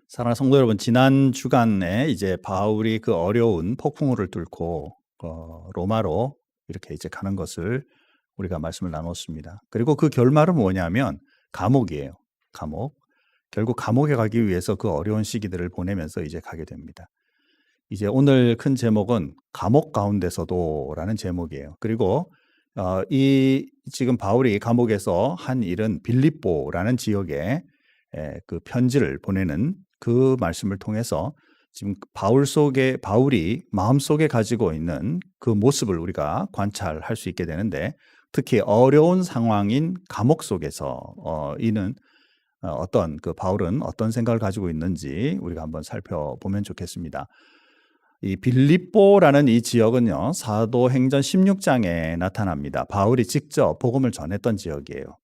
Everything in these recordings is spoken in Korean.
사랑하는 성도 여러분, 지난 주간에 이제 바울이 그 어려운 폭풍우를 뚫고 로마로 이렇게 이제 가는 것을 우리가 말씀을 나눴습니다. 그리고 그 결말은 뭐냐면 감옥이에요. 감옥. 결국 감옥에 가기 위해서 그 어려운 시기들을 보내면서 이제 가게 됩니다. 이제 오늘 큰 제목은 감옥 가운데서도라는 제목이에요. 그리고 이 지금 바울이 감옥에서 한 일은 빌립보라는 지역에 그 편지를 보내는 그 말씀을 통해서 지금 바울이 마음속에 가지고 있는 그 모습을 우리가 관찰할 수 있게 되는데, 특히 어려운 상황인 감옥 속에서 이는 어떤 그 바울은 어떤 생각을 가지고 있는지 우리가 한번 살펴보면 좋겠습니다. 이 빌립보라는 이 지역은요, 사도행전 16장에 나타납니다. 바울이 직접 복음을 전했던 지역이에요.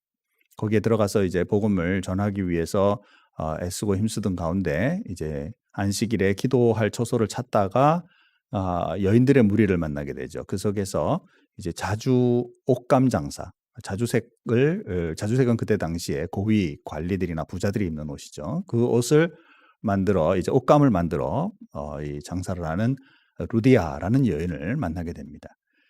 거기에 들어가서 이제 복음을 전하기 위해서 애쓰고 힘쓰던 가운데 이제 안식일에 기도할 처소를 찾다가 여인들의 무리를 만나게 되죠. 그 속에서 이제 자주 옷감 장사, 자주색은 그때 당시에 고위 관리들이나 부자들이 입는 옷이죠. 그 옷을 만들어 이제 옷감을 만들어 이 장사를 하는 루디아라는 여인을 만나게 됩니다.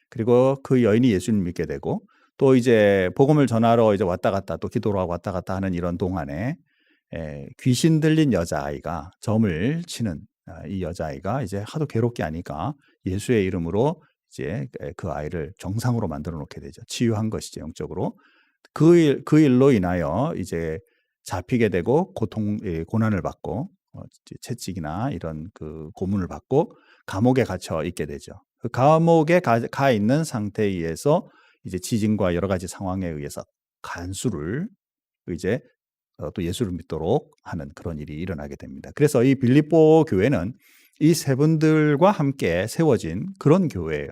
그리고 그 여인이 예수님을 믿게 되고, 또 이제 복음을 전하러 이제 왔다 갔다 또 기도로 하고 왔다 갔다 하는 이런 동안에 귀신 들린 여자아이가 점을 치는 이 여자아이가 이제 하도 괴롭게 하니까 예수의 이름으로 이제 그 아이를 정상으로 만들어 놓게 되죠. 치유한 것이죠, 영적으로. 그 일로 인하여 이제 잡히게 되고 고난을 받고 채찍이나 이런 그 고문을 받고 감옥에 갇혀 있게 되죠. 그 감옥에 가 있는 상태에 의해서 이제 지진과 여러 가지 상황에 의해서 간수를 이제 또 예수를 믿도록 하는 그런 일이 일어나게 됩니다. 그래서 이 빌립보 교회는 이 세 분들과 함께 세워진 그런 교회예요.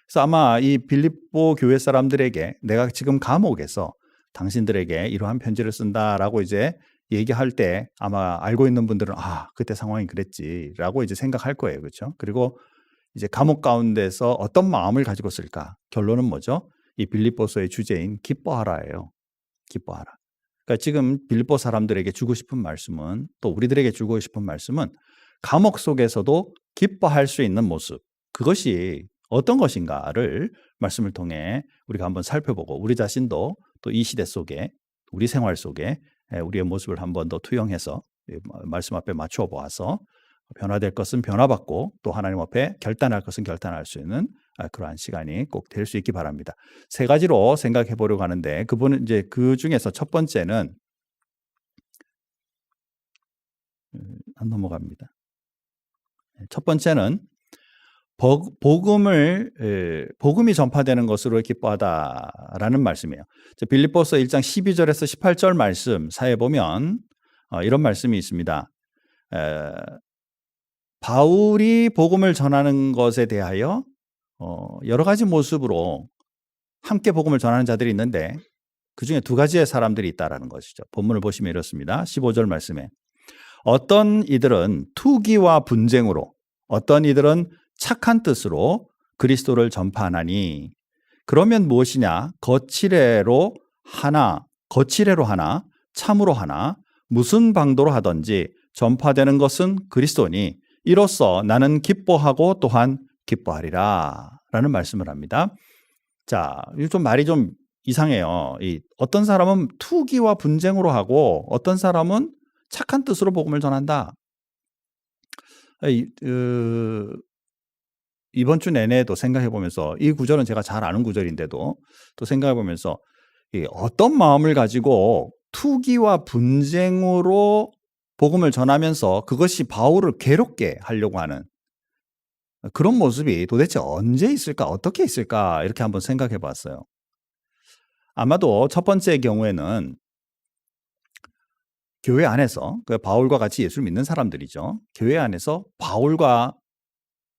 그래서 아마 이 빌립보 교회 사람들에게 내가 지금 감옥에서 당신들에게 이러한 편지를 쓴다라고 이제 얘기할 때 아마 알고 있는 분들은 그때 상황이 그랬지라고 이제 생각할 거예요. 그렇죠? 그리고 이제 감옥 가운데서 어떤 마음을 가지고 쓸까? 결론은 뭐죠? 이 빌립보서의 주제인 기뻐하라예요. 기뻐하라. 그러니까 지금 빌립보 사람들에게 주고 싶은 말씀은, 또 우리들에게 주고 싶은 말씀은 감옥 속에서도 기뻐할 수 있는 모습, 그것이 어떤 것인가를 말씀을 통해 우리가 한번 살펴보고, 우리 자신도 또 이 시대 속에 우리 생활 속에 우리의 모습을 한번 더 투영해서 말씀 앞에 맞추어 보아서 변화될 것은 변화받고 또 하나님 앞에 결단할 것은 결단할 수 있는 그러한 시간이 꼭 될 수 있기 바랍니다. 세 가지로 생각해 보려고 하는데, 그분은 이제 그 중에서 첫 번째는 안 넘어갑니다. 첫 번째는 복음이 전파되는 것으로 기뻐하다라는 말씀이에요. 빌립보서 1장 12절에서 18절 말씀 사이에 보면 이런 말씀이 있습니다. 바울이 복음을 전하는 것에 대하여 여러 가지 모습으로 함께 복음을 전하는 자들이 있는데, 그중에 두 가지의 사람들이 있다라는 것이죠. 본문을 보시면 이렇습니다. 15절 말씀에 어떤 이들은 투기와 분쟁으로, 어떤 이들은 착한 뜻으로 그리스도를 전파하나니, 그러면 무엇이냐? 거칠애로 하나, 참으로 하나, 무슨 방도로 하든지 전파되는 것은 그리스도니 이로써 나는 기뻐하고 또한 기뻐하리라 라는 말씀을 합니다. 자, 좀 말이 좀 이상해요. 어떤 사람은 투기와 분쟁으로 하고 어떤 사람은 착한 뜻으로 복음을 전한다. 이번 주 내내도 생각해 보면서, 이 구절은 제가 잘 아는 구절인데도 또 생각해 보면서 어떤 마음을 가지고 투기와 분쟁으로 복음을 전하면서 그것이 바울을 괴롭게 하려고 하는 그런 모습이 도대체 언제 있을까, 어떻게 있을까, 이렇게 한번 생각해 봤어요. 아마도 첫 번째 경우에는 교회 안에서, 바울과 같이 예수를 믿는 사람들이죠. 교회 안에서 바울과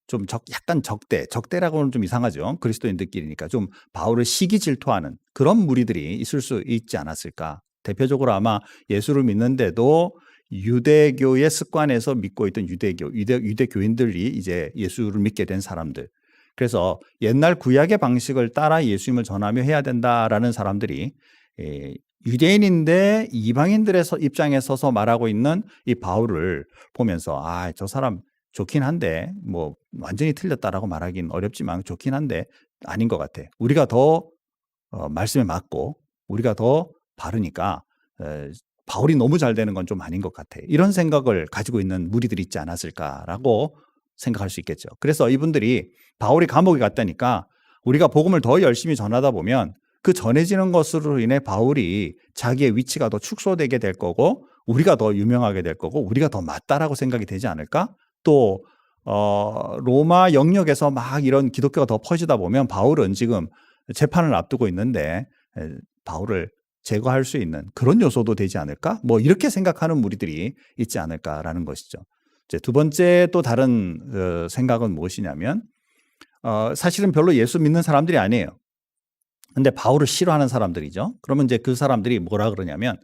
좀 약간 적대라고는 좀 이상하죠. 그리스도인들끼리니까 좀 바울을 시기 질투하는 그런 무리들이 있을 수 있지 않았을까. 대표적으로 아마 예수를 믿는데도 유대교의 습관에서 믿고 있던 유대교인들이 이제 예수를 믿게 된 사람들. 그래서 옛날 구약의 방식을 따라 예수님을 전하며 해야 된다라는 사람들이 유대인인데 이방인들의 입장에 서서 말하고 있는 이 바울을 보면서 저 사람 좋긴 한데 뭐 완전히 틀렸다라고 말하기는 어렵지만 좋긴 한데 아닌 것 같아. 우리가 더 말씀에 맞고 우리가 더 바르니까 바울이 너무 잘 되는 건 좀 아닌 것 같아. 이런 생각을 가지고 있는 무리들이 있지 않았을까라고 생각할 수 있겠죠. 그래서 이분들이 바울이 감옥에 갔다니까 우리가 복음을 더 열심히 전하다 보면 그 전해지는 것으로 인해 바울이 자기의 위치가 더 축소되게 될 거고 우리가 더 유명하게 될 거고 우리가 더 맞다라고 생각이 되지 않을까? 또 로마 영역에서 막 이런 기독교가 더 퍼지다 보면 바울은 지금 재판을 앞두고 있는데 바울을 제거할 수 있는 그런 요소도 되지 않을까? 뭐 이렇게 생각하는 무리들이 있지 않을까라는 것이죠. 이제 두 번째 또 다른 생각은 무엇이냐면 사실은 별로 예수 믿는 사람들이 아니에요. 근데 바울을 싫어하는 사람들이죠. 그러면 이제 그 사람들이 뭐라 그러냐면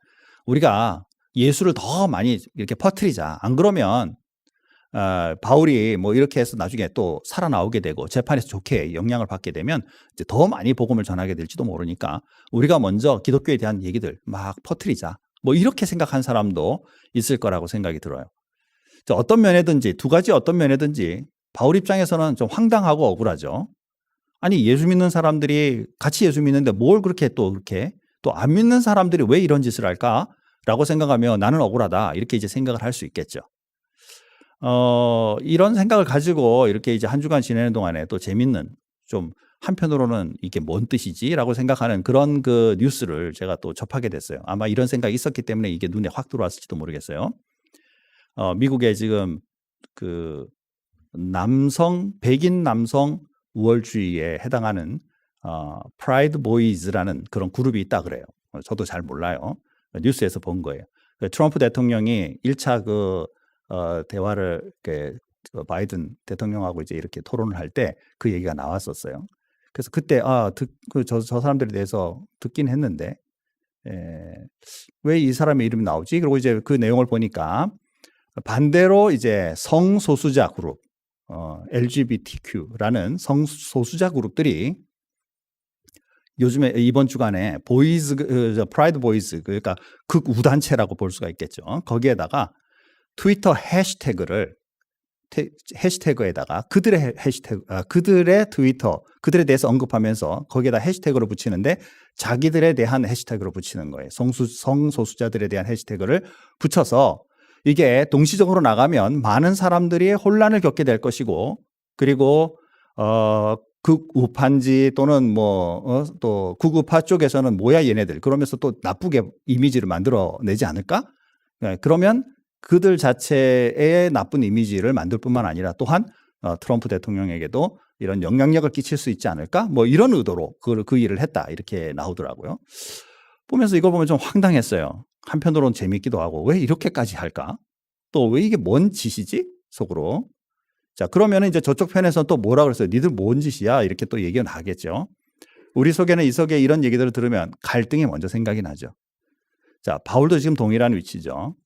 우리가 예수를 더 많이 이렇게 퍼뜨리자. 안 그러면 바울이 뭐 이렇게 해서 나중에 또 살아나오게 되고 재판에서 좋게 영향을 받게 되면 이제 더 많이 복음을 전하게 될지도 모르니까 우리가 먼저 기독교에 대한 얘기들 막 퍼뜨리자. 뭐 이렇게 생각한 사람도 있을 거라고 생각이 들어요. 어떤 면에든지 두 가지 어떤 면에든지 바울 입장에서는 좀 황당하고 억울하죠. 아니 예수 믿는 사람들이 같이 예수 믿는데 뭘 그렇게 또 그렇게 또 안 믿는 사람들이 왜 이런 짓을 할까라고 생각하며 나는 억울하다 이렇게 이제 생각을 할 수 있겠죠. 이런 생각을 가지고 이렇게 이제 한 주간 지내는 동안에 또 재밌는 좀 한편으로는 이게 뭔 뜻이지라고 생각하는 그런 그 뉴스를 제가 또 접하게 됐어요. 아마 이런 생각이 있었기 때문에 이게 눈에 확 들어왔을지도 모르겠어요. 미국에 지금 그 백인 남성 우월주의에 해당하는 프라이드 보이즈라는 그런 그룹이 있다 그래요. 저도 잘 몰라요. 뉴스에서 본 거예요. 트럼프 대통령이 1차 대화를 이렇게 바이든 대통령하고 이제 이렇게 토론을 할 때 그 얘기가 나왔었어요. 그래서 그때 저 사람들에 대해서 듣긴 했는데 왜 이 사람의 이름이 나오지? 그리고 이제 그 내용을 보니까 반대로 이제 성소수자 그룹 LGBTQ라는 성소수자 그룹들이 요즘에 이번 주간에 프라이드 보이즈 그러니까 극우단체라고 볼 수가 있겠죠. 거기에다가 트위터 해시태그에다가 그들의 트위터 그들에 대해서 언급하면서 거기에다 해시태그를 붙이는데 자기들에 대한 해시태그를 붙이는 거예요. 성소수자들에 대한 해시태그를 붙여서 이게 동시적으로 나가면 많은 사람들이 혼란을 겪게 될 것이고 그리고 극우파인지 또는 또 극우파 쪽에서는 뭐야 얘네들 그러면서 또 나쁘게 이미지를 만들어내지 않을까? 그러면 그들 자체의 나쁜 이미지를 만들 뿐만 아니라 또한 트럼프 대통령에게도 이런 영향력을 끼칠 수 있지 않을까? 뭐 이런 의도로 그 일을 했다 이렇게 나오더라고요. 보면서 이걸 보면 좀 황당했어요. 한편으로는 재밌기도 하고 왜 이렇게까지 할까? 또 왜 이게 뭔 짓이지? 속으로. 자, 그러면 이제 저쪽 편에서 또 뭐라 그랬어요? 니들 뭔 짓이야? 이렇게 또 얘기가 나겠죠. 우리 속에는 이 속에 이런 얘기들을 들으면 갈등이 먼저 생각이 나죠. 자, 바울도 지금 동일한 위치죠.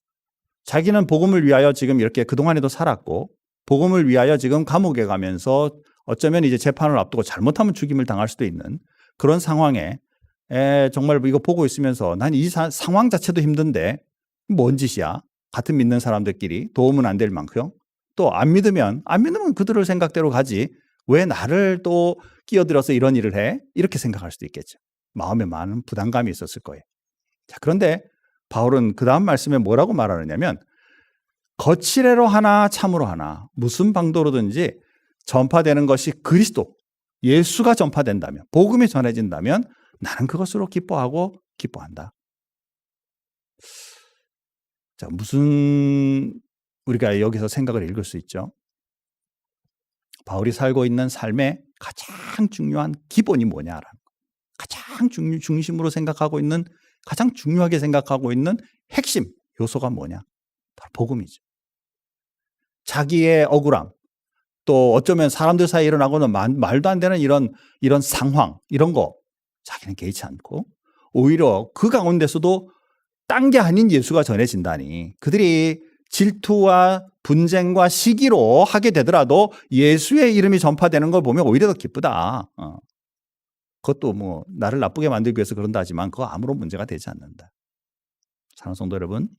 자기는 복음을 위하여 지금 이렇게 그동안에도 살았고 복음을 위하여 지금 감옥에 가면서 어쩌면 이제 재판을 앞두고 잘못하면 죽임을 당할 수도 있는 그런 상황에 정말 이거 보고 있으면서 난 이 상황 자체도 힘든데 뭔 짓이야? 같은 믿는 사람들끼리 도움은 안 될 만큼 또 안 믿으면 그들을 생각대로 가지 왜 나를 또 끼어들어서 이런 일을 해? 이렇게 생각할 수도 있겠죠. 마음에 많은 부담감이 있었을 거예요. 자, 그런데 바울은 그 다음 말씀에 뭐라고 말하느냐면 거칠애로 하나 참으로 하나 무슨 방도로든지 전파되는 것이 그리스도 예수가 전파된다면 복음이 전해진다면 나는 그것으로 기뻐한다. 자, 무슨 우리가 여기서 생각을 읽을 수 있죠? 바울이 살고 있는 삶의 가장 중요한 기본이 뭐냐라는 거. 가장 중심으로 생각하고 있는 가장 중요하게 생각하고 있는 핵심 요소가 뭐냐? 바로 복음이죠. 자기의 억울함, 또 어쩌면 사람들 사이에 일어나고는 말도 안 되는 이런 상황, 이런 거 자기는 개의치 않고 오히려 그 가운데서도 딴 게 아닌 예수가 전해진다니 그들이 질투와 분쟁과 시기로 하게 되더라도 예수의 이름이 전파되는 걸 보면 오히려 더 기쁘다. 그것도 뭐 나를 나쁘게 만들기 위해서 그런다 하지만 그거 아무런 문제가 되지 않는다. 사랑하는 성도 여러분,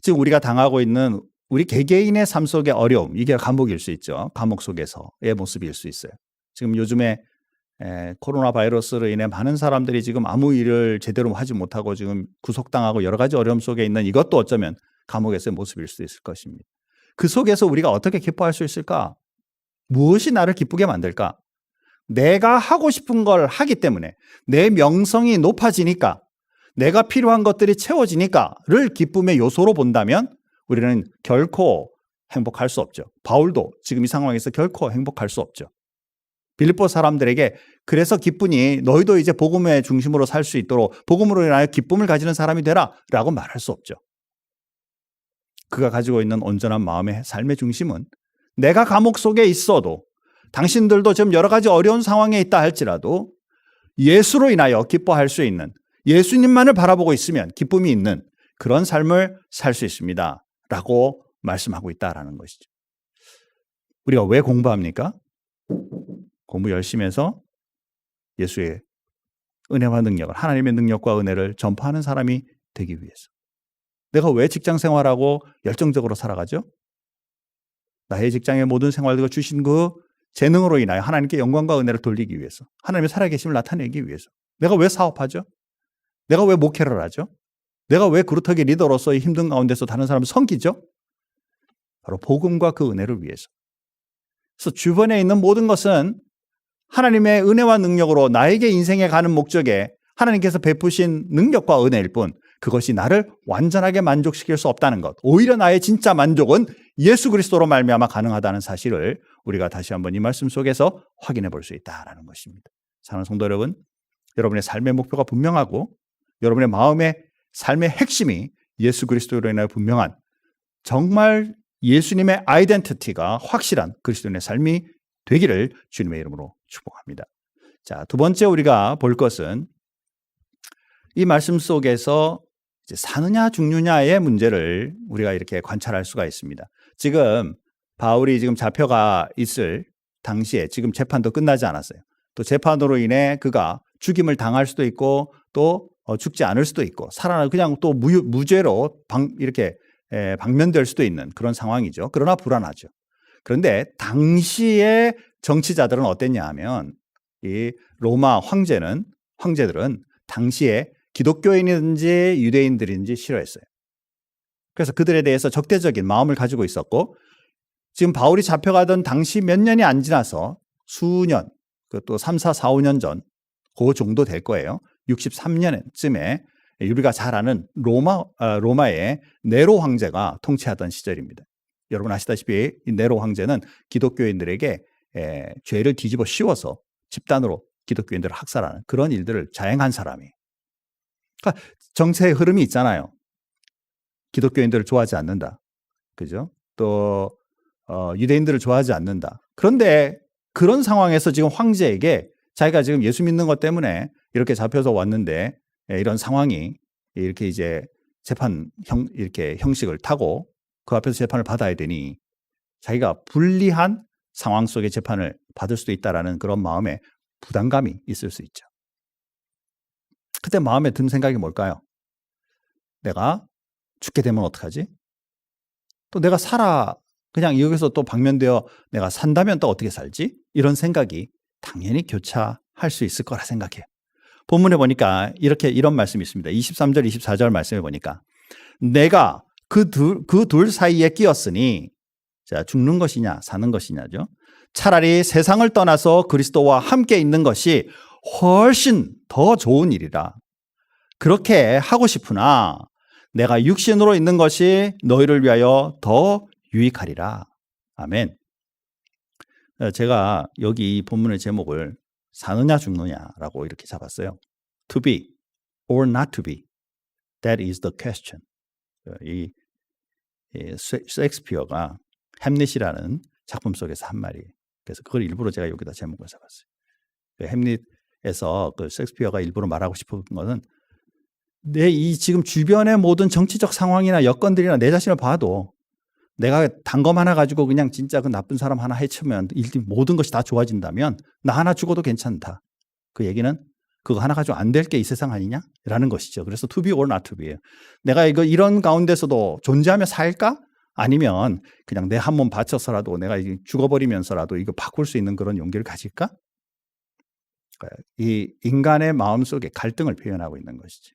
지금 우리가 당하고 있는 우리 개개인의 삶 속의 어려움, 이게 감옥일 수 있죠. 감옥 속에서의 모습일 수 있어요. 지금 요즘에 코로나 바이러스로 인해 많은 사람들이 지금 아무 일을 제대로 하지 못하고 지금 구속당하고 여러 가지 어려움 속에 있는 이것도 어쩌면 감옥에서의 모습일 수도 있을 것입니다. 그 속에서 우리가 어떻게 기뻐할 수 있을까? 무엇이 나를 기쁘게 만들까? 내가 하고 싶은 걸 하기 때문에, 내 명성이 높아지니까, 내가 필요한 것들이 채워지니까를 기쁨의 요소로 본다면 우리는 결코 행복할 수 없죠. 바울도 지금 이 상황에서 결코 행복할 수 없죠. 빌립보 사람들에게 그래서 기쁘니 너희도 이제 복음의 중심으로 살 수 있도록 복음으로 인하여 기쁨을 가지는 사람이 되라 라고 말할 수 없죠. 그가 가지고 있는 온전한 마음의 삶의 중심은 내가 감옥 속에 있어도, 당신들도 지금 여러 가지 어려운 상황에 있다 할지라도 예수로 인하여 기뻐할 수 있는, 예수님만을 바라보고 있으면 기쁨이 있는 그런 삶을 살 수 있습니다 라고 말씀하고 있다라는 것이죠. 우리가 왜 공부합니까? 공부 열심히 해서 예수의 은혜와 능력을, 하나님의 능력과 은혜를 전파하는 사람이 되기 위해서. 내가 왜 직장 생활하고 열정적으로 살아가죠? 나의 직장의 모든 생활들과 주신 그 재능으로 인하여 하나님께 영광과 은혜를 돌리기 위해서, 하나님의 살아계심을 나타내기 위해서. 내가 왜 사업하죠? 내가 왜 목회를 하죠? 내가 왜 그루터기 리더로서의 힘든 가운데서 다른 사람을 섬기죠? 바로 복음과 그 은혜를 위해서. 그래서 주변에 있는 모든 것은 하나님의 은혜와 능력으로 나에게 인생에 가는 목적에 하나님께서 베푸신 능력과 은혜일 뿐, 그것이 나를 완전하게 만족시킬 수 없다는 것. 오히려 나의 진짜 만족은 예수 그리스도로 말미암아 가능하다는 사실을 우리가 다시 한번 이 말씀 속에서 확인해 볼 수 있다는 것입니다. 사랑하는 성도 여러분, 여러분의 삶의 목표가 분명하고 여러분의 마음의 삶의 핵심이 예수 그리스도로 인하여 분명한, 정말 예수님의 아이덴티티가 확실한 그리스도인의 삶이 되기를 주님의 이름으로 축복합니다. 자, 두 번째 우리가 볼 것은 이 말씀 속에서 이제 사느냐 죽느냐의 문제를 우리가 이렇게 관찰할 수가 있습니다. 지금 바울이 지금 잡혀가 있을 당시에 지금 재판도 끝나지 않았어요. 또 재판으로 인해 그가 죽임을 당할 수도 있고 또 죽지 않을 수도 있고 살아나 그냥 또 무죄로 이렇게 방면될 수도 있는 그런 상황이죠. 그러나 불안하죠. 그런데 당시의 정치자들은 어땠냐 하면 이 로마 황제들은 당시에 기독교인이든지 유대인들인지 싫어했어요. 그래서 그들에 대해서 적대적인 마음을 가지고 있었고, 지금 바울이 잡혀가던 당시 몇 년이 안 지나서 수년, 그것도 3, 4, 4, 5년 전, 그 정도 될 거예요. 63년쯤에 우리가 잘 아는 로마의 네로 황제가 통치하던 시절입니다. 여러분 아시다시피 이 네로 황제는 기독교인들에게 죄를 뒤집어 씌워서 집단으로 기독교인들을 학살하는 그런 일들을 자행한 사람이에요. 그러니까 정세의 흐름이 있잖아요. 기독교인들을 좋아하지 않는다. 그죠? 또 유대인들을 좋아하지 않는다. 그런데 그런 상황에서 지금 황제에게 자기가 지금 예수 믿는 것 때문에 이렇게 잡혀서 왔는데 이런 상황이 이렇게 이제 이렇게 형식을 타고 그 앞에서 재판을 받아야 되니 자기가 불리한 상황 속에 재판을 받을 수도 있다라는 그런 마음에 부담감이 있을 수 있죠. 그때 마음에 든 생각이 뭘까요? 내가 죽게 되면 어떡하지? 또 내가 그냥 여기서 또 방면되어 내가 산다면 또 어떻게 살지? 이런 생각이 당연히 교차할 수 있을 거라 생각해요. 본문에 보니까 이런 말씀이 있습니다. 23절, 24절 말씀에 보니까 내가 그 둘 사이에 끼었으니, 자, 죽는 것이냐 사는 것이냐죠. 차라리 세상을 떠나서 그리스도와 함께 있는 것이 훨씬 더 좋은 일이라. 그렇게 하고 싶으나 내가 육신으로 있는 것이 너희를 위하여 더 유익하리라. 아멘. 제가 여기 이 본문의 제목을 사느냐 죽느냐라고 이렇게 잡았어요. To be or not to be. That is the question. 이 셰익스피어가 햄릿이라는 작품 속에서 한 말이에요. 그래서 그걸 일부러 제가 여기다 제목을 잡았어요. 햄릿에서 그 셰익스피어가 일부러 말하고 싶은 것은 내 이 지금 주변의 모든 정치적 상황이나 여건들이나 내 자신을 봐도 내가 단검 하나 가지고 그냥 진짜 그 나쁜 사람 하나 해치면 모든 것이 다 좋아진다면 나 하나 죽어도 괜찮다. 그 얘기는 그거 하나 가지고 안 될 게 이 세상 아니냐? 라는 것이죠. 그래서 to be or not to be예요. 내가 이런 가운데서도 존재하며 살까? 아니면 그냥 내 한 몸 바쳐서라도 내가 죽어버리면서라도 이거 바꿀 수 있는 그런 용기를 가질까? 이 인간의 마음속에 갈등을 표현하고 있는 것이지.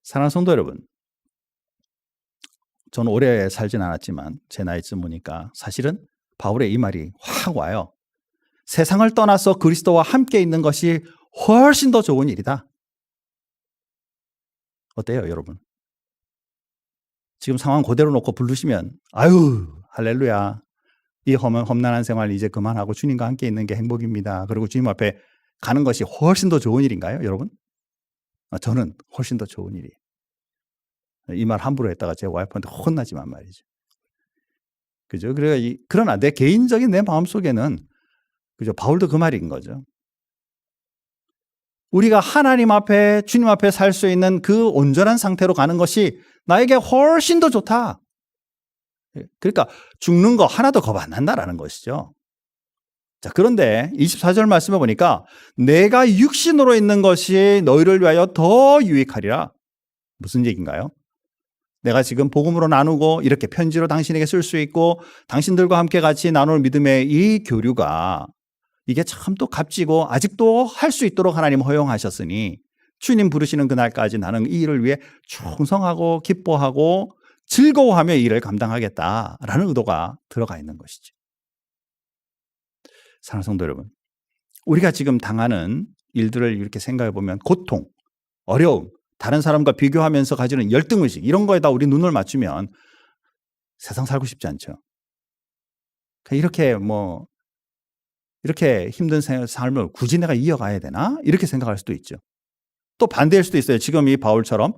사랑하는 성도 여러분, 저는 오래 살진 않았지만 제 나이쯤 보니까 사실은 바울의 이 말이 확 와요. 세상을 떠나서 그리스도와 함께 있는 것이 훨씬 더 좋은 일이다. 어때요, 여러분? 지금 상황 그대로 놓고 부르시면 아유, 할렐루야. 이 험난한 생활 이제 그만하고 주님과 함께 있는 게 행복입니다. 그리고 주님 앞에 가는 것이 훨씬 더 좋은 일인가요, 여러분? 저는 훨씬 더 좋은 일이에요. 이 말 함부로 했다가 제 와이프한테 혼나지만 말이죠. 그죠? 그러나 내 개인적인 내 마음속에는 그죠? 바울도 그 말인 거죠. 우리가 하나님 앞에 주님 앞에 살 수 있는 그 온전한 상태로 가는 것이 나에게 훨씬 더 좋다. 그러니까 죽는 거 하나도 겁 안 난다라는 것이죠. 자, 그런데 24절 말씀해 보니까 내가 육신으로 있는 것이 너희를 위하여 더 유익하리라. 무슨 얘기인가요? 내가 지금 복음으로 나누고 이렇게 편지로 당신에게 쓸 수 있고 당신들과 함께 같이 나눌 믿음의 이 교류가 이게 참 또 값지고 아직도 할 수 있도록 하나님 허용하셨으니 주님 부르시는 그날까지 나는 이 일을 위해 충성하고 기뻐하고 즐거워하며 이 일을 감당하겠다라는 의도가 들어가 있는 것이죠. 사랑하는 성도 여러분, 우리가 지금 당하는 일들을 이렇게 생각해 보면 고통, 어려움, 다른 사람과 비교하면서 가지는 열등의식 이런 거에다 우리 눈을 맞추면 세상 살고 싶지 않죠. 이렇게 힘든 삶을 굳이 내가 이어가야 되나? 이렇게 생각할 수도 있죠. 또 반대일 수도 있어요. 지금 이 바울처럼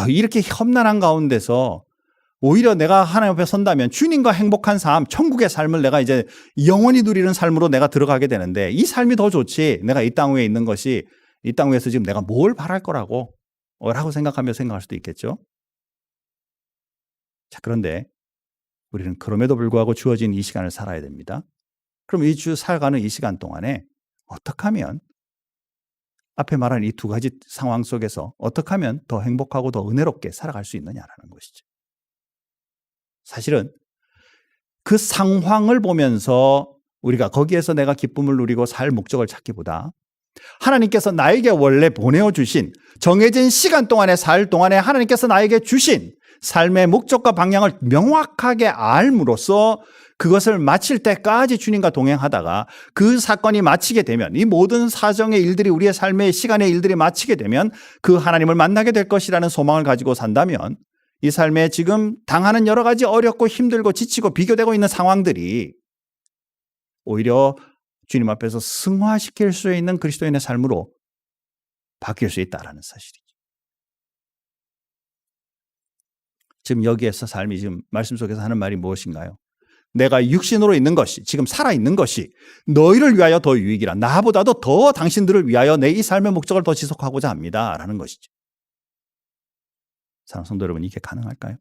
이렇게 험난한 가운데서 오히려 내가 하나님 앞에 선다면 주님과 행복한 삶, 천국의 삶을 내가 이제 영원히 누리는 삶으로 내가 들어가게 되는데 이 삶이 더 좋지. 내가 이 땅 위에 있는 것이 이 땅 위에서 지금 내가 뭘 바랄 거라고 생각할 수도 있겠죠. 자, 그런데 우리는 그럼에도 불구하고 주어진 이 시간을 살아야 됩니다. 그럼 이 주 살아가는 이 시간 동안에 어떻게 하면 앞에 말한 이 두 가지 상황 속에서 어떻게 하면 더 행복하고 더 은혜롭게 살아갈 수 있느냐라는 것이죠. 사실은 그 상황을 보면서 우리가 거기에서 내가 기쁨을 누리고 살 목적을 찾기보다 하나님께서 나에게 원래 보내어주신 정해진 시간 동안에 살 동안에 하나님께서 나에게 주신 삶의 목적과 방향을 명확하게 알므로써 그것을 마칠 때까지 주님과 동행하다가 그 사건이 마치게 되면 이 모든 사정의 일들이 우리의 삶의 시간의 일들이 마치게 되면 그 하나님을 만나게 될 것이라는 소망을 가지고 산다면 이 삶에 지금 당하는 여러 가지 어렵고 힘들고 지치고 비교되고 있는 상황들이 오히려 주님 앞에서 승화시킬 수 있는 그리스도인의 삶으로 바뀔 수 있다라는 사실이죠. 지금 여기에서 삶이 지금 말씀 속에서 하는 말이 무엇인가요? 내가 육신으로 있는 것이 지금 살아있는 것이 너희를 위하여 더 유익이라. 나보다도 더 당신들을 위하여 내 이 삶의 목적을 더 지속하고자 합니다 라는 것이죠. 사랑하는 성도 여러분, 이게 가능할까요?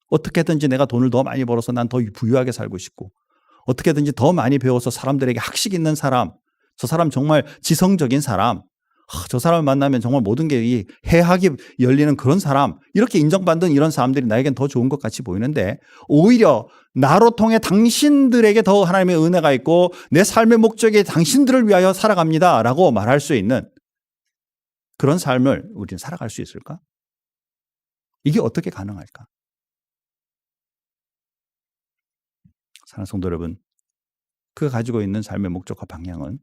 어떻게든지 내가 돈을 더 많이 벌어서 난 더 부유하게 살고 싶고 어떻게든지 더 많이 배워서 사람들에게 학식 있는 사람, 저 사람 정말 지성적인 사람, 저 사람을 만나면 정말 모든 게 이 해학이 열리는 그런 사람, 이렇게 인정받는 이런 사람들이 나에겐 더 좋은 것 같이 보이는데 오히려 나로 통해 당신들에게 더 하나님의 은혜가 있고 내 삶의 목적이 당신들을 위하여 살아갑니다 라고 말할 수 있는 그런 삶을 우리는 살아갈 수 있을까? 이게 어떻게 가능할까? 사랑하는 성도 여러분, 그가 가지고 있는 삶의 목적과 방향은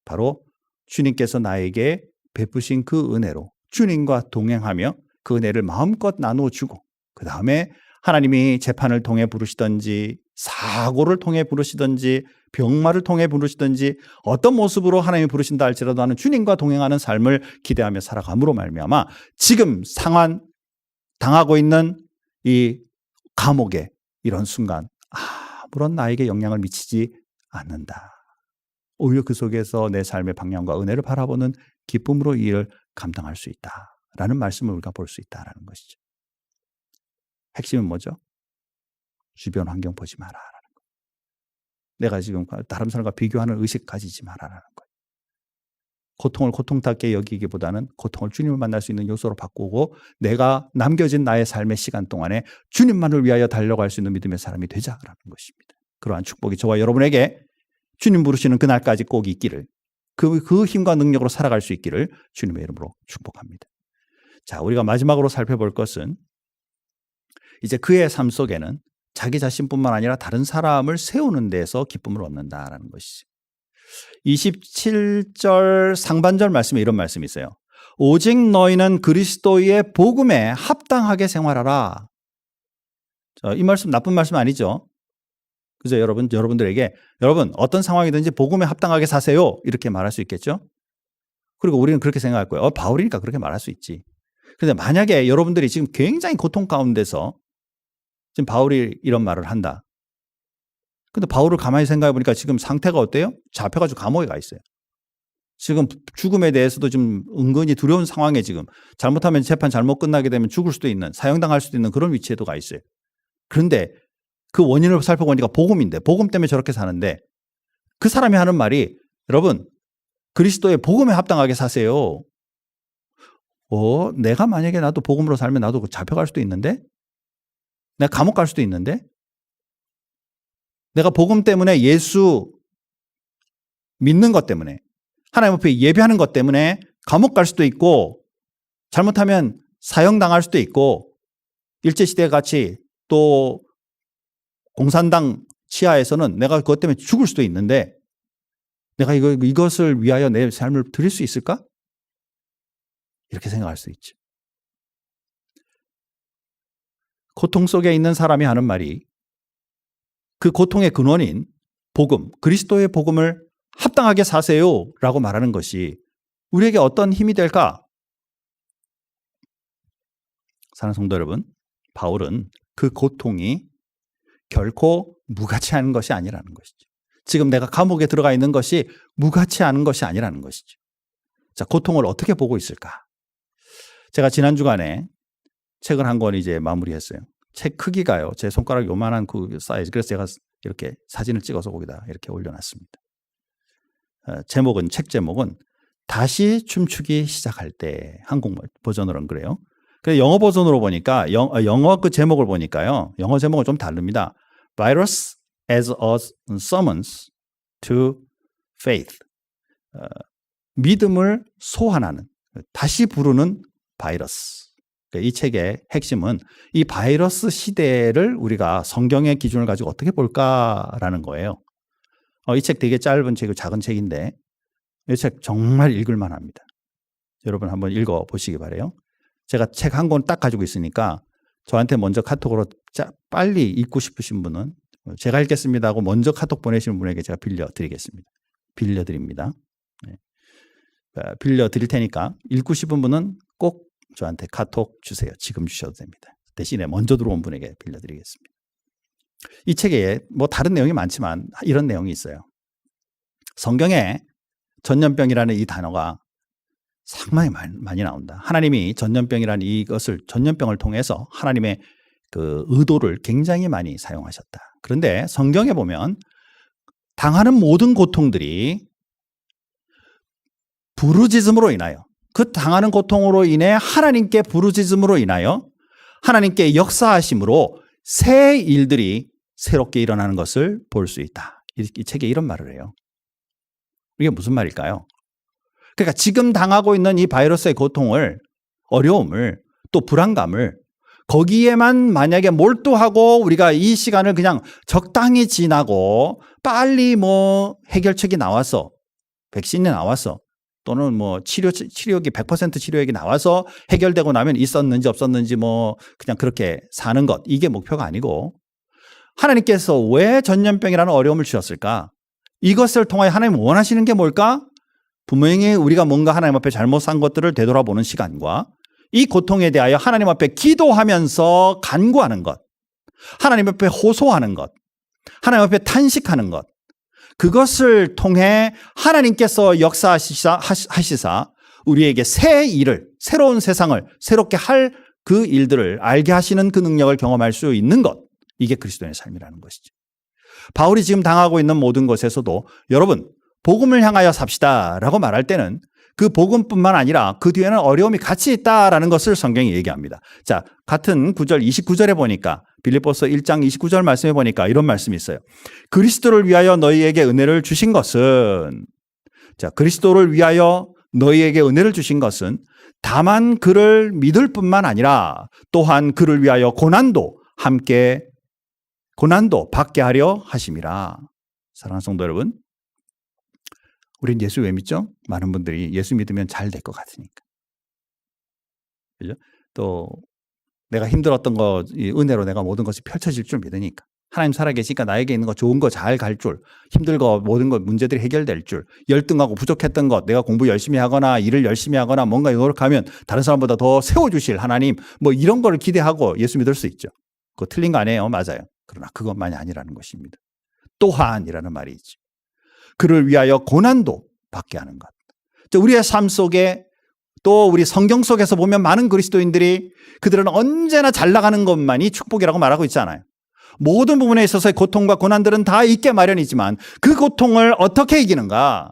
바로 주님께서 나에게 베푸신 그 은혜로 주님과 동행하며 그 은혜를 마음껏 나눠주고 그 다음에 하나님이 재판을 통해 부르시든지 사고를 통해 부르시든지 병마를 통해 부르시든지 어떤 모습으로 하나님이 부르신다 할지라도 하는 주님과 동행하는 삶을 기대하며 살아감으로 말미암아 지금 상한 당하고 있는 이 감옥의 이런 순간 아무런 나에게 영향을 미치지 않는다. 오히려 그 속에서 내 삶의 방향과 은혜를 바라보는 기쁨으로 이 일을 감당할 수 있다라는 말씀을 우리가 볼 수 있다라는 것이죠. 핵심은 뭐죠? 주변 환경 보지 마라. 내가 지금 다른 사람과 비교하는 의식 가지지 마라라는 거예요. 고통을 고통답게 여기기보다는 고통을 주님을 만날 수 있는 요소로 바꾸고 내가 남겨진 나의 삶의 시간 동안에 주님만을 위하여 달려갈 수 있는 믿음의 사람이 되자라는 것입니다. 그러한 축복이 저와 여러분에게 주님 부르시는 그날까지 꼭 있기를, 그 힘과 능력으로 살아갈 수 있기를 주님의 이름으로 축복합니다. 자, 우리가 마지막으로 살펴볼 것은 이제 그의 삶 속에는 자기 자신뿐만 아니라 다른 사람을 세우는 데서 기쁨을 얻는다라는 것이죠. 27절 상반절 말씀에 이런 말씀이 있어요. 오직 너희는 그리스도의 복음에 합당하게 생활하라. 이 말씀 나쁜 말씀 아니죠? 그죠? 여러분들에게 여러분 어떤 상황이든지 복음에 합당하게 사세요. 이렇게 말할 수 있겠죠? 그리고 우리는 그렇게 생각할 거예요. 바울이니까 그렇게 말할 수 있지. 그런데 만약에 여러분들이 지금 굉장히 고통 가운데서 지금 바울이 이런 말을 한다. 근데 바울을 가만히 생각해 보니까 지금 상태가 어때요? 잡혀가지고 감옥에 가 있어요. 지금 죽음에 대해서도 좀 은근히 두려운 상황에 지금 잘못하면 재판 잘못 끝나게 되면 죽을 수도 있는, 사형당할 수도 있는 그런 위치에도 가 있어요. 그런데 그 원인을 살펴보니까 복음인데, 복음 때문에 저렇게 사는데 그 사람이 하는 말이 여러분 그리스도의 복음에 합당하게 사세요. 내가 만약에 나도 복음으로 살면 나도 잡혀갈 수도 있는데, 내가 감옥 갈 수도 있는데, 내가 복음 때문에 예수 믿는 것 때문에 하나님 앞에 예배하는 것 때문에 감옥 갈 수도 있고 잘못하면 사형당할 수도 있고 일제시대 같이 또 공산당 치하에서는 내가 그것 때문에 죽을 수도 있는데 내가 이것을 위하여 내 삶을 드릴 수 있을까? 이렇게 생각할 수 있죠. 고통 속에 있는 사람이 하는 말이 그 고통의 근원인 복음, 그리스도의 복음을 합당하게 사세요 라고 말하는 것이 우리에게 어떤 힘이 될까? 사랑하는 성도 여러분, 바울은 그 고통이 결코 무가치한 것이 아니라는 것이죠. 지금 내가 감옥에 들어가 있는 것이 무가치한 것이 아니라는 것이죠. 자, 고통을 어떻게 보고 있을까? 제가 지난 주간에 책을 한 권 이제 마무리했어요. 책 크기가요, 제 손가락 요만한 그 사이즈. 그래서 제가 이렇게 사진을 찍어서 거기다 이렇게 올려놨습니다. 책 제목은 다시 춤추기 시작할 때, 한국 버전으로는 그래요. 그래서 영어 버전으로 보니까 영어 그 제목을 보니까요, 영어 제목은 좀 다릅니다. Virus as a summons to faith. 믿음을 소환하는, 다시 부르는 바이러스. 이 책의 핵심은 이 바이러스 시대를 우리가 성경의 기준을 가지고 어떻게 볼까라는 거예요. 이 책 되게 짧은 책, 작은 책인데 이 책 정말 읽을만 합니다. 여러분 한번 읽어보시기 바라요. 제가 책 한 권 딱 가지고 있으니까 저한테 먼저 카톡으로 빨리 읽고 싶으신 분은 제가 읽겠습니다 하고 먼저 카톡 보내시는 분에게 제가 빌려드립니다. 네. 빌려드릴 테니까 읽고 싶은 분은 꼭 저한테 카톡 주세요. 지금 주셔도 됩니다. 대신에 먼저 들어온 분에게 빌려드리겠습니다. 이 책에 뭐 다른 내용이 많지만 이런 내용이 있어요. 성경에 전염병이라는 이 단어가 상당히 많이 나온다. 하나님이 전염병이라는 이것을, 전염병을 통해서 하나님의 그 의도를 굉장히 많이 사용하셨다. 그런데 성경에 보면 당하는 모든 고통들이 부르짖음으로 인하여, 그 당하는 고통으로 인해 하나님께 부르짖음으로 인하여 하나님께 역사하심으로 새 일들이 새롭게 일어나는 것을 볼 수 있다. 이 책에 이런 말을 해요. 이게 무슨 말일까요? 그러니까 지금 당하고 있는 이 바이러스의 고통을, 어려움을, 또 불안감을 거기에만 만약에 몰두하고 우리가 이 시간을 그냥 적당히 지나고 빨리 뭐 해결책이 나와서, 백신이 나와서, 또는 뭐 치료약이 100% 치료약이 나와서 해결되고 나면 있었는지 없었는지 뭐 그냥 그렇게 사는 것, 이게 목표가 아니고 하나님께서 왜 전염병이라는 어려움을 주셨을까? 이것을 통하여 하나님 원하시는 게 뭘까? 분명히 우리가 뭔가 하나님 앞에 잘못 산 것들을 되돌아보는 시간과 이 고통에 대하여 하나님 앞에 기도하면서 간구하는 것, 하나님 앞에 호소하는 것, 하나님 앞에 탄식하는 것, 그것을 통해 하나님께서 역사하시사 우리에게 새 일을, 새로운 세상을 새롭게 할 그 일들을 알게 하시는 그 능력을 경험할 수 있는 것, 이게 그리스도인의 삶이라는 것이죠. 바울이 지금 당하고 있는 모든 것에서도 여러분 복음을 향하여 삽시다라고 말할 때는 그 복음뿐만 아니라 그 뒤에는 어려움이 같이 있다라는 것을 성경이 얘기합니다. 자, 같은 9절 29절에 보니까 빌립보서 1장 29절 말씀에 보니까 이런 말씀이 있어요. 그리스도를 위하여 너희에게 은혜를 주신 것은 자, 그리스도를 위하여 너희에게 은혜를 주신 것은 다만 그를 믿을 뿐만 아니라 또한 그를 위하여 고난도 받게 하려 하심이라. 사랑하는 성도 여러분, 우린 예수 왜 믿죠? 많은 분들이 예수 믿으면 잘 될 것 같으니까. 그죠? 또 내가 힘들었던 거, 이 은혜로 내가 모든 것이 펼쳐질 줄 믿으니까. 하나님 살아계시니까 나에게 있는 거 좋은 거 잘 갈 줄, 힘들고 모든 것 문제들이 해결될 줄, 열등하고 부족했던 것, 내가 공부 열심히 하거나 일을 열심히 하거나 뭔가 노력하면 다른 사람보다 더 세워주실 하나님, 뭐 이런 거를 기대하고 예수 믿을 수 있죠. 그거 틀린 거 아니에요. 맞아요. 그러나 그것만이 아니라는 것입니다. 또한이라는 말이 있죠. 그를 위하여 고난도 받게 하는 것. 우리의 삶 속에 또 우리 성경 속에서 보면 많은 그리스도인들이 그들은 언제나 잘 나가는 것만이 축복이라고 말하고 있잖아요. 모든 부분에 있어서의 고통과 고난들은 다 있게 마련이지만 그 고통을 어떻게 이기는가?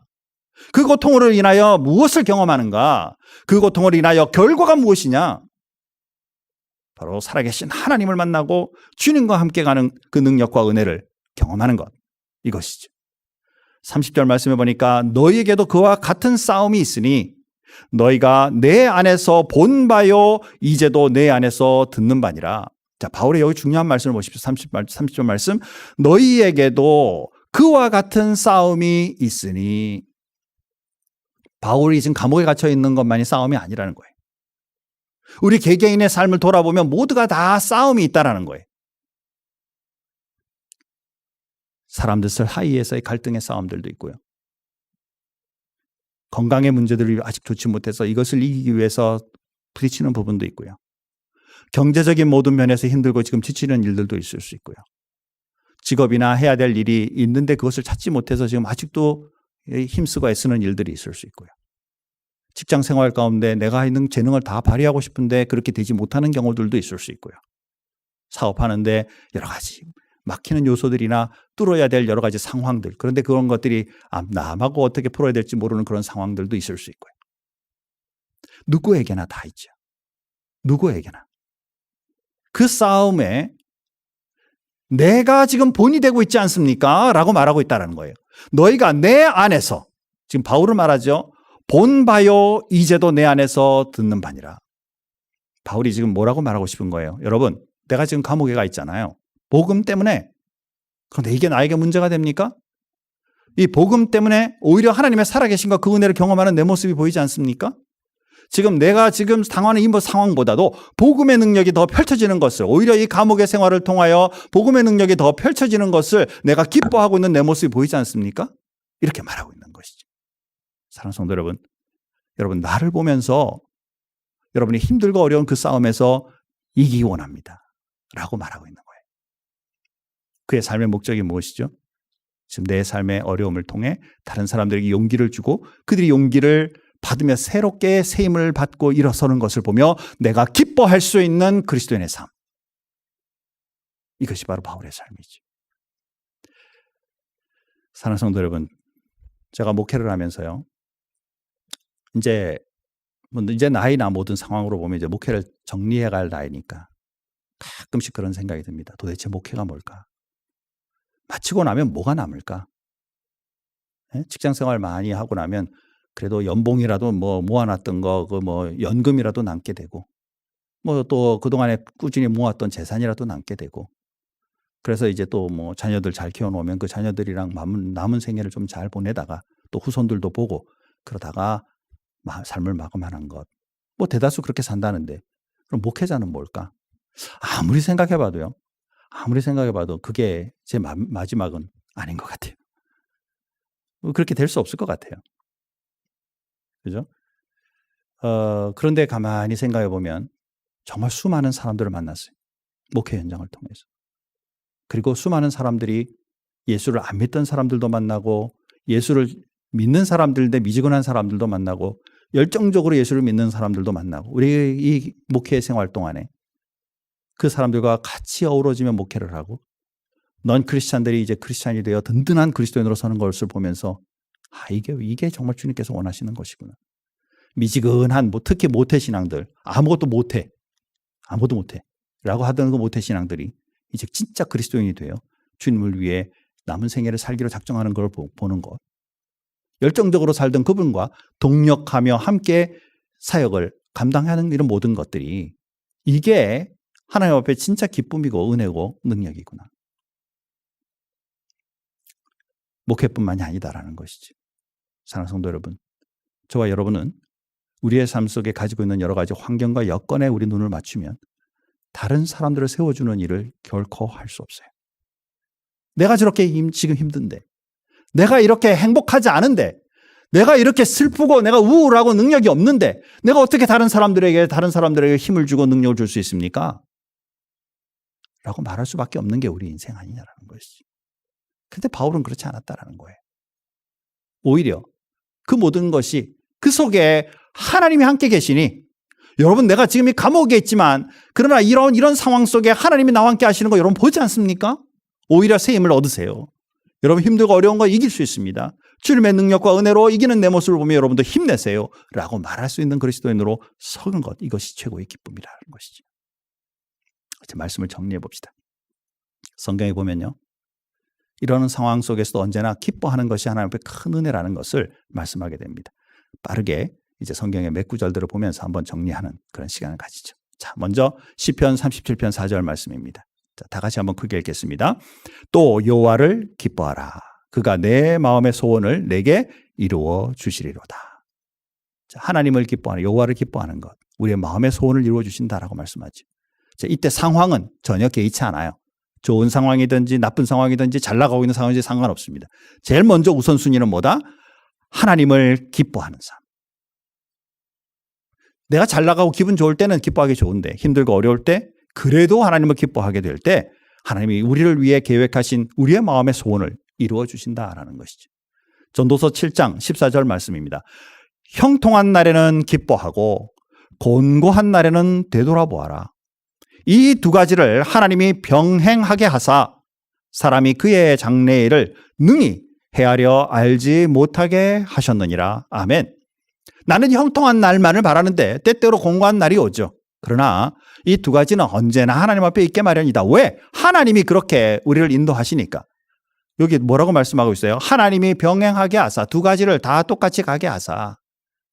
그 고통으로 인하여 무엇을 경험하는가? 그 고통으로 인하여 결과가 무엇이냐? 바로 살아계신 하나님을 만나고 주님과 함께 가는 그 능력과 은혜를 경험하는 것. 이것이죠. 30절 말씀해 보니까 너희에게도 그와 같은 싸움이 있으니 너희가 내 안에서 본 바요 이제도 내 안에서 듣는 바니라. 자, 바울의 여기 중요한 말씀을 보십시오. 30절 말씀. 너희에게도 그와 같은 싸움이 있으니 바울이 지금 감옥에 갇혀 있는 것만이 싸움이 아니라는 거예요. 우리 개개인의 삶을 돌아보면 모두가 다 싸움이 있다라는 거예요. 사람들 사이에서의 갈등의 싸움들도 있고요. 건강의 문제들이 아직 좋지 못해서 이것을 이기기 위해서 부딪히는 부분도 있고요. 경제적인 모든 면에서 힘들고 지금 지치는 일들도 있을 수 있고요. 직업이나 해야 될 일이 있는데 그것을 찾지 못해서 지금 아직도 힘쓰고 애쓰는 일들이 있을 수 있고요. 직장 생활 가운데 내가 있는 재능을 다 발휘하고 싶은데 그렇게 되지 못하는 경우들도 있을 수 있고요. 사업하는데 여러 가지 막히는 요소들이나 뚫어야 될 여러 가지 상황들, 그런데 그런 것들이 남하고 어떻게 풀어야 될지 모르는 그런 상황들도 있을 수 있고요. 누구에게나 다 있죠. 누구에게나. 그 싸움에 내가 지금 본이 되고 있지 않습니까? 라고 말하고 있다는 거예요. 너희가 내 안에서, 지금 바울은 말하죠. 본 바요 이제도 내 안에서 듣는 바니라. 바울이 지금 뭐라고 말하고 싶은 거예요? 여러분, 내가 지금 감옥에 가 있잖아요. 복음 때문에. 그런데 이게 나에게 문제가 됩니까? 이 복음 때문에 오히려 하나님의 살아계신과 그 은혜를 경험하는 내 모습이 보이지 않습니까? 지금 내가 지금 당하는 이 상황보다도 복음의 능력이 더 펼쳐지는 것을, 오히려 이 감옥의 생활을 통하여 복음의 능력이 더 펼쳐지는 것을 내가 기뻐하고 있는 내 모습이 보이지 않습니까? 이렇게 말하고 있는 것이죠. 사랑하는 성도 여러분, 여러분 나를 보면서 여러분이 힘들고 어려운 그 싸움에서 이기기 원합니다. 라고 말하고 있는 거예요. 그의 삶의 목적이 무엇이죠? 지금 내 삶의 어려움을 통해 다른 사람들에게 용기를 주고 그들이 용기를 받으며 새롭게 세임을 받고 일어서는 것을 보며 내가 기뻐할 수 있는 그리스도인의 삶. 이것이 바로 바울의 삶이죠. 사랑하는 성도 여러분, 제가 목회를 하면서요. 이제 나이나 모든 상황으로 보면 이제 목회를 정리해 갈 나이니까 가끔씩 그런 생각이 듭니다. 도대체 목회가 뭘까? 마치고 나면 뭐가 남을까? 직장 생활 많이 하고 나면 그래도 연봉이라도 뭐 모아놨던 거, 그 뭐 연금이라도 남게 되고, 뭐 또 그동안에 꾸준히 모았던 재산이라도 남게 되고, 그래서 이제 또 뭐 자녀들 잘 키워놓으면 그 자녀들이랑 남은 생애를 좀 잘 보내다가 또 후손들도 보고 그러다가 삶을 마감하는 것. 뭐 대다수 그렇게 산다는데, 그럼 목회자는 뭘까? 아무리 생각해봐도 그게 제 마지막은 아닌 것 같아요. 그렇게 될 수 없을 것 같아요. 그죠? 그런데 가만히 생각해 보면 정말 수많은 사람들을 만났어요. 목회 현장을 통해서. 그리고 수많은 사람들이 예수를 안 믿던 사람들도 만나고, 예수를 믿는 사람들인데 미지근한 사람들도 만나고, 열정적으로 예수를 믿는 사람들도 만나고, 우리 이 목회 생활 동안에 그 사람들과 같이 어우러지며 목회를 하고 넌 크리스찬들이 이제 크리스찬이 되어 든든한 그리스도인으로 서는 것을 보면서 이게 정말 주님께서 원하시는 것이구나. 미지근한 특히 모태신앙들 아무것도 못해 라고 하던 그 모태신앙들이 이제 진짜 그리스도인이 되어 주님을 위해 남은 생애를 살기로 작정하는 걸 보는 것. 열정적으로 살던 그분과 동력하며 함께 사역을 감당하는 이런 모든 것들이 이게 하나님 앞에 진짜 기쁨이고 은혜고 능력이구나. 목회뿐만이 아니다라는 것이지. 사랑하는 성도 여러분, 저와 여러분은 우리의 삶 속에 가지고 있는 여러 가지 환경과 여건에 우리 눈을 맞추면 다른 사람들을 세워주는 일을 결코 할 수 없어요. 내가 저렇게 지금 힘든데, 내가 이렇게 행복하지 않은데, 내가 이렇게 슬프고 내가 우울하고 능력이 없는데 내가 어떻게 다른 사람들에게 힘을 주고 능력을 줄 수 있습니까? 라고 말할 수밖에 없는 게 우리 인생 아니냐라는 것이지. 그런데 바울은 그렇지 않았다라는 거예요. 오히려 그 모든 것이 그 속에 하나님이 함께 계시니, 여러분 내가 지금 이 감옥에 있지만 그러나 이런 상황 속에 하나님이 나와 함께 하시는 거 여러분 보지 않습니까? 오히려 새 힘을 얻으세요. 여러분 힘들고 어려운 거 이길 수 있습니다. 주님의 능력과 은혜로 이기는 내 모습을 보며 여러분도 힘내세요 라고 말할 수 있는 그리스도인으로 서는 것, 이것이 최고의 기쁨이라는 것이죠. 제 말씀을 정리해 봅시다. 성경에 보면요, 이러는 상황 속에서도 언제나 기뻐하는 것이 하나님 앞에 큰 은혜라는 것을 말씀하게 됩니다. 빠르게 이제 성경의 몇 구절들을 보면서 한번 정리하는 그런 시간을 가지죠. 자, 먼저 시편 37편 4절 말씀입니다. 자, 다 같이 한번 크게 읽겠습니다. 또 여호와를 기뻐하라. 그가 내 마음의 소원을 내게 이루어 주시리로다. 자, 하나님을 기뻐하는, 여호와를 기뻐하는 것, 우리의 마음의 소원을 이루어 주신다라고 말씀하죠. 자, 이때 상황은 전혀 개의치 않아요. 좋은 상황이든지 나쁜 상황이든지 잘 나가고 있는 상황이든지 상관없습니다. 제일 먼저 우선순위는 뭐다? 하나님을 기뻐하는 삶. 내가 잘 나가고 기분 좋을 때는 기뻐하기 좋은데 힘들고 어려울 때 그래도 하나님을 기뻐하게 될 때 하나님이 우리를 위해 계획하신 우리의 마음의 소원을 이루어 주신다라는 것이죠. 전도서 7장 14절 말씀입니다. 형통한 날에는 기뻐하고 곤고한 날에는 되돌아보아라. 이 두 가지를 하나님이 병행하게 하사 사람이 그의 장래일을 능히 헤아려 알지 못하게 하셨느니라. 아멘. 나는 형통한 날만을 바라는데 때때로 곤고한 날이 오죠. 그러나 이 두 가지는 언제나 하나님 앞에 있게 마련이다. 왜? 하나님이 그렇게 우리를 인도하시니까. 여기 뭐라고 말씀하고 있어요? 하나님이 병행하게 하사, 두 가지를 다 똑같이 가게 하사.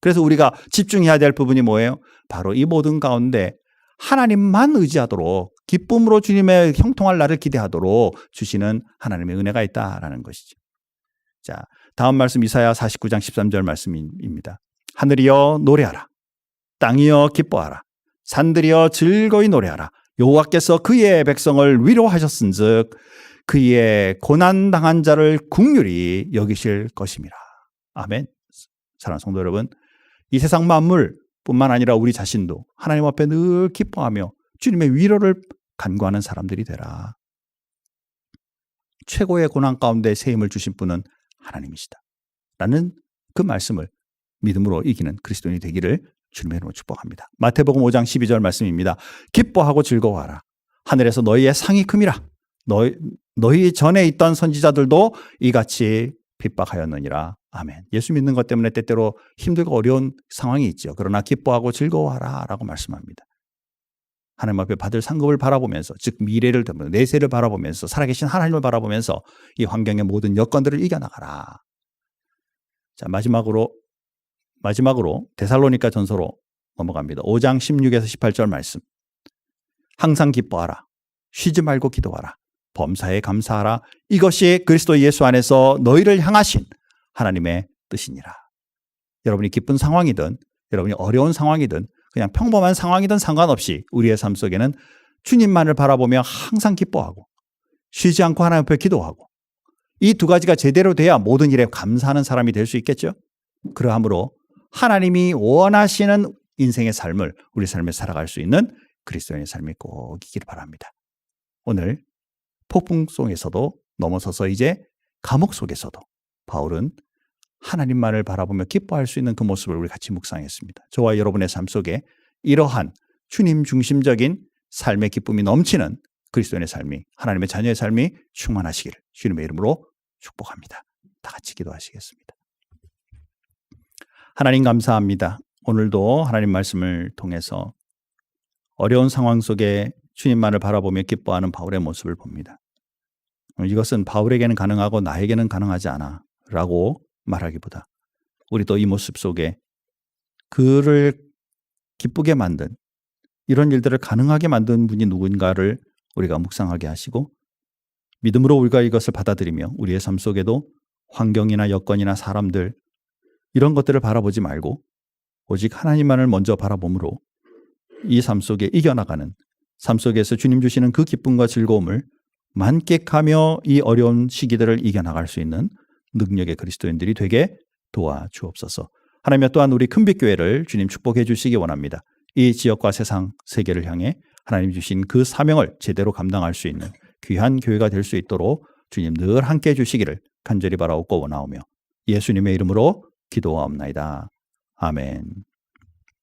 그래서 우리가 집중해야 될 부분이 뭐예요? 바로 이 모든 가운데 하나님만 의지하도록 기쁨으로 주님의 형통할 날을 기대하도록 주시는 하나님의 은혜가 있다라는 것이죠. 자, 다음 말씀 이사야 49장 13절 말씀입니다. 하늘이여 노래하라. 땅이여 기뻐하라. 산들이여 즐거이 노래하라. 여호와께서 그의 백성을 위로하셨은즉 그의 고난당한 자를 긍휼히 여기실 것임이라. 아멘. 사랑하는 성도 여러분, 이 세상 만물뿐만 아니라 우리 자신도 하나님 앞에 늘 기뻐하며 주님의 위로를 간구하는 사람들이 되라. 최고의 고난 가운데 새 힘을 주신 분은 하나님이시다 라는 그 말씀을 믿음으로 이기는 그리스도인이 되기를 주님의 이름으로 축복합니다. 마태복음 5장 12절 말씀입니다. 기뻐하고 즐거워하라. 하늘에서 너희의 상이 큼이라. 너희 전에 있던 선지자들도 이같이 핍박하였느니라. 아멘. 예수 믿는 것 때문에 때때로 힘들고 어려운 상황이 있죠. 그러나 기뻐하고 즐거워하라 라고 말씀합니다. 하나님 앞에 받을 상급을 바라보면서, 즉 미래를, 내세를 바라보면서, 살아계신 하나님을 바라보면서 이 환경의 모든 여건들을 이겨나가라. 자, 마지막으로 데살로니가 전서로 넘어갑니다. 5장 16에서 18절 말씀. 항상 기뻐하라. 쉬지 말고 기도하라. 범사에 감사하라. 이것이 그리스도 예수 안에서 너희를 향하신 하나님의 뜻이니라. 여러분이 기쁜 상황이든 여러분이 어려운 상황이든 그냥 평범한 상황이든 상관없이 우리의 삶 속에는 주님만을 바라보며 항상 기뻐하고 쉬지 않고 하나님 앞에 기도하고 이 두 가지가 제대로 돼야 모든 일에 감사하는 사람이 될 수 있겠죠. 그러함으로 하나님이 원하시는 인생의 삶을 우리 삶에 살아갈 수 있는 그리스도인의 삶이 꼭 있기를 바랍니다. 오늘 폭풍 속에서도 넘어서서 이제 감옥 속에서도 바울은 하나님만을 바라보며 기뻐할 수 있는 그 모습을 우리 같이 묵상했습니다. 저와 여러분의 삶 속에 이러한 주님 중심적인 삶의 기쁨이 넘치는 그리스도인의 삶이, 하나님의 자녀의 삶이 충만하시기를 주님의 이름으로 축복합니다. 다 같이 기도하시겠습니다. 하나님 감사합니다. 오늘도 하나님 말씀을 통해서 어려운 상황 속에 주님만을 바라보며 기뻐하는 바울의 모습을 봅니다. 이것은 바울에게는 가능하고 나에게는 가능하지 않아 라고 말하기보다 우리도 이 모습 속에 그를 기쁘게 만든, 이런 일들을 가능하게 만든 분이 누군가를 우리가 묵상하게 하시고 믿음으로 우리가 이것을 받아들이며 우리의 삶 속에도 환경이나 여건이나 사람들 이런 것들을 바라보지 말고 오직 하나님만을 먼저 바라봄으로 이 삶 속에 이겨나가는, 삶 속에서 주님 주시는 그 기쁨과 즐거움을 만끽하며 이 어려운 시기들을 이겨나갈 수 있는 능력의 그리스도인들이 되게 도와주옵소서. 하나님, 또한 우리 큰빛교회를 주님 축복해 주시기 원합니다. 이 지역과 세상, 세계를 향해 하나님 주신 그 사명을 제대로 감당할 수 있는 귀한 교회가 될 수 있도록 주님 늘 함께해 주시기를 간절히 바라옵고 원하오며 예수님의 이름으로 기도하옵나이다. 아멘.